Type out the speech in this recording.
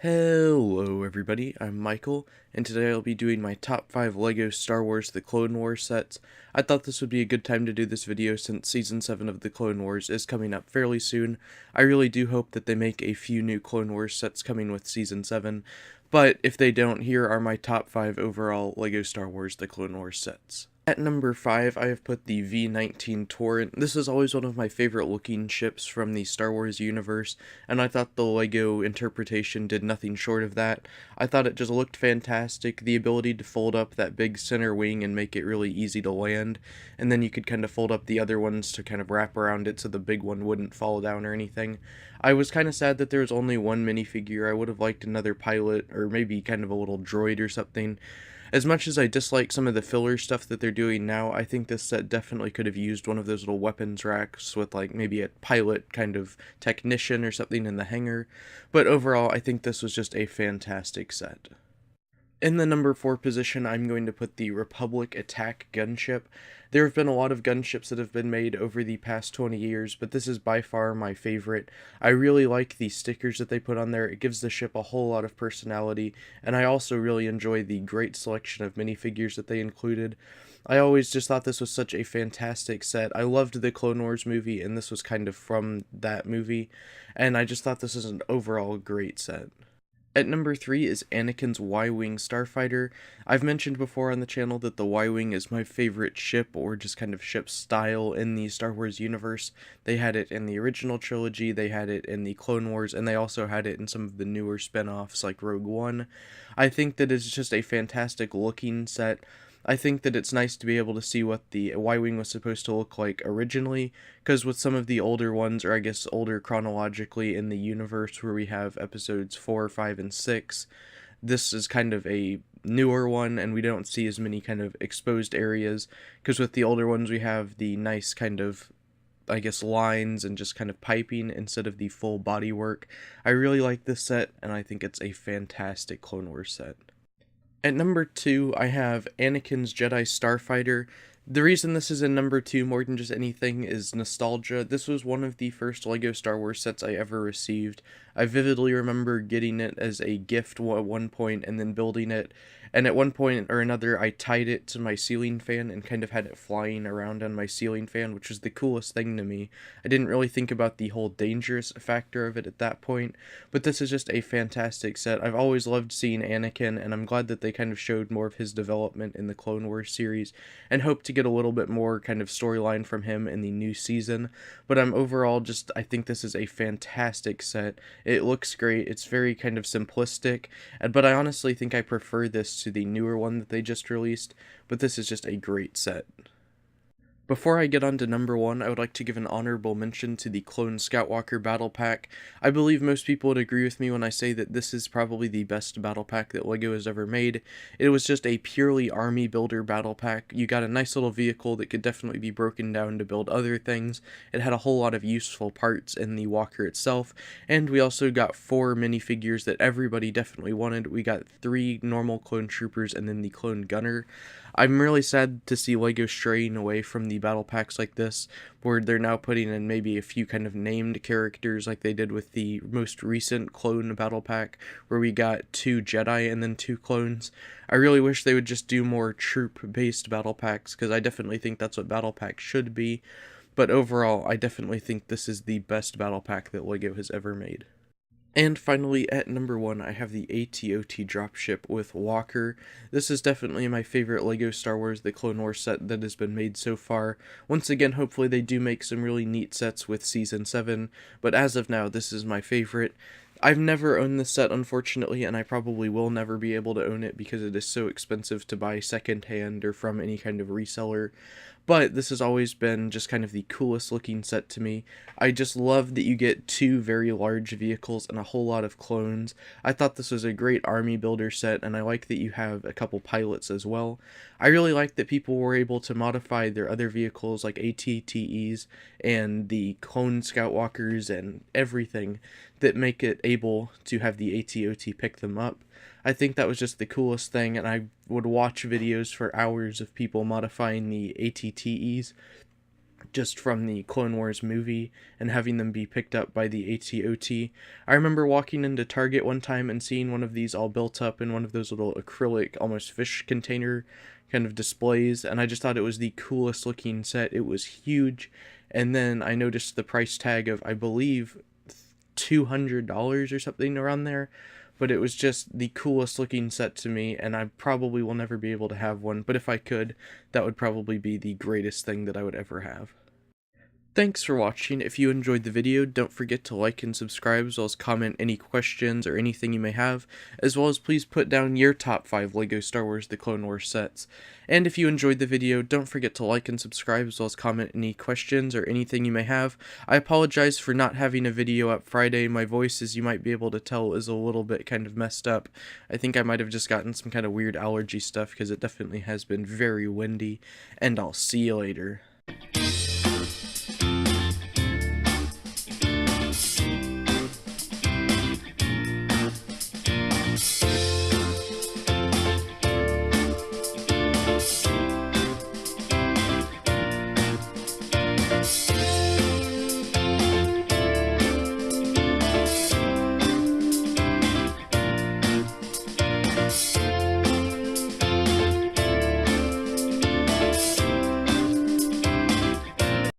Hello everybody, I'm Michael, and today I'll be doing my top 5 LEGO Star Wars The Clone Wars sets. I thought this would be a good time to do this video since Season 7 of The Clone Wars is coming up fairly soon. I really do hope that they make a few new Clone Wars sets coming with Season 7, but if they don't, here are my top 5 overall LEGO Star Wars The Clone Wars sets. At number 5, I have put the V-19 Torrent. This is always one of my favorite looking ships from the Star Wars universe, and I thought the LEGO interpretation did nothing short of that. I thought it just looked fantastic, the ability to fold up that big center wing and make it really easy to land, and then you could kind of fold up the other ones to kind of wrap around it so the big one wouldn't fall down or anything. I was kind of sad that there was only one minifigure. I would have liked another pilot, or maybe kind of a little droid or something. As much as I dislike some of the filler stuff that they're doing now, I think this set definitely could have used one of those little weapons racks with like maybe a pilot kind of technician or something in the hangar, but overall I think this was just a fantastic set. In the number 4 position, I'm going to put the Republic Attack gunship. There have been a lot of gunships that have been made over the past 20 years, but this is by far my favorite. I really like the stickers that they put on there. It gives the ship a whole lot of personality, and I also really enjoy the great selection of minifigures that they included. I always just thought this was such a fantastic set. I loved the Clone Wars movie, and this was kind of from that movie, and I just thought this was an overall great set. At number 3 is Anakin's Y-Wing Starfighter. I've mentioned before on the channel that the Y-Wing is my favorite ship, or just kind of ship style in the Star Wars universe. They had it in the original trilogy, they had it in the Clone Wars, and they also had it in some of the newer spin-offs like Rogue One. I think that it's just a fantastic looking set. I think that it's nice to be able to see what the Y-Wing was supposed to look like originally, because with some of the older ones, or I guess older chronologically in the universe where we have episodes 4, 5, and 6, this is kind of a newer one, and we don't see as many kind of exposed areas, because with the older ones we have the nice kind of, I guess, lines and just kind of piping instead of the full body work. I really like this set, and I think it's a fantastic Clone Wars set. At number 2, I have Anakin's Jedi Starfighter. The reason this is in number 2 more than just anything is nostalgia. This was one of the first LEGO Star Wars sets I ever received. I vividly remember getting it as a gift at one point and then building it, and at one point or another I tied it to my ceiling fan and kind of had it flying around on my ceiling fan, which was the coolest thing to me. I didn't really think about the whole dangerous factor of it at that point, but this is just a fantastic set. I've always loved seeing Anakin, and I'm glad that they kind of showed more of his development in the Clone Wars series, and hope to get a little bit more kind of storyline from him in the new season. But I'm overall just, I think this is a fantastic set. It looks great, it's very kind of simplistic, but I honestly think I prefer this to the newer one that they just released, but this is just a great set. Before I get on to number 1, I would like to give an honorable mention to the Clone Scoutwalker Battle Pack. I believe most people would agree with me when I say that this is probably the best battle pack that LEGO has ever made. It was just a purely army builder battle pack. You got a nice little vehicle that could definitely be broken down to build other things. It had a whole lot of useful parts in the walker itself, and we also got 4 minifigures that everybody definitely wanted. We got 3 normal clone troopers and then the clone gunner. I'm really sad to see LEGO straying away from the battle packs like this, where they're now putting in maybe a few kind of named characters like they did with the most recent clone battle pack, where we got 2 Jedi and then 2 clones. I really wish they would just do more troop-based battle packs, because I definitely think that's what battle packs should be, but overall, I definitely think this is the best battle pack that LEGO has ever made. And finally, at number 1, I have the AT-OT dropship with Walker. This is definitely my favorite LEGO Star Wars The Clone Wars set that has been made so far. Once again, hopefully they do make some really neat sets with Season 7, but as of now, this is my favorite. I've never owned this set, unfortunately, and I probably will never be able to own it because it is so expensive to buy secondhand or from any kind of reseller. But this has always been just kind of the coolest looking set to me. I just love that you get 2 very large vehicles and a whole lot of clones. I thought this was a great army builder set, and I like that you have a couple pilots as well. I really like that people were able to modify their other vehicles like AT-TEs and the clone Scoutwalkers and everything that make it able to have the AT-OT pick them up. I think that was just the coolest thing, and I would watch videos for hours of people modifying the AT-TEs just from the Clone Wars movie and having them be picked up by the AT-OT. I remember walking into Target one time and seeing one of these all built up in one of those little acrylic, almost fish container kind of displays, and I just thought it was the coolest looking set. It was huge, and then I noticed the price tag of, I believe, $200 or something around there, but it was just the coolest looking set to me, and I probably will never be able to have one, but if I could, that would probably be the greatest thing that I would ever have. Thanks for watching. If you enjoyed the video, don't forget to like and subscribe, as well as comment any questions or anything you may have, as well as please put down your top 5 LEGO Star Wars The Clone Wars sets. And if you enjoyed the video, don't forget to like and subscribe, as well as comment any questions or anything you may have. I apologize for not having a video up Friday. My voice, as you might be able to tell, is a little bit kind of messed up. I think I might have just gotten some kind of weird allergy stuff, because it definitely has been very windy, and I'll see you later.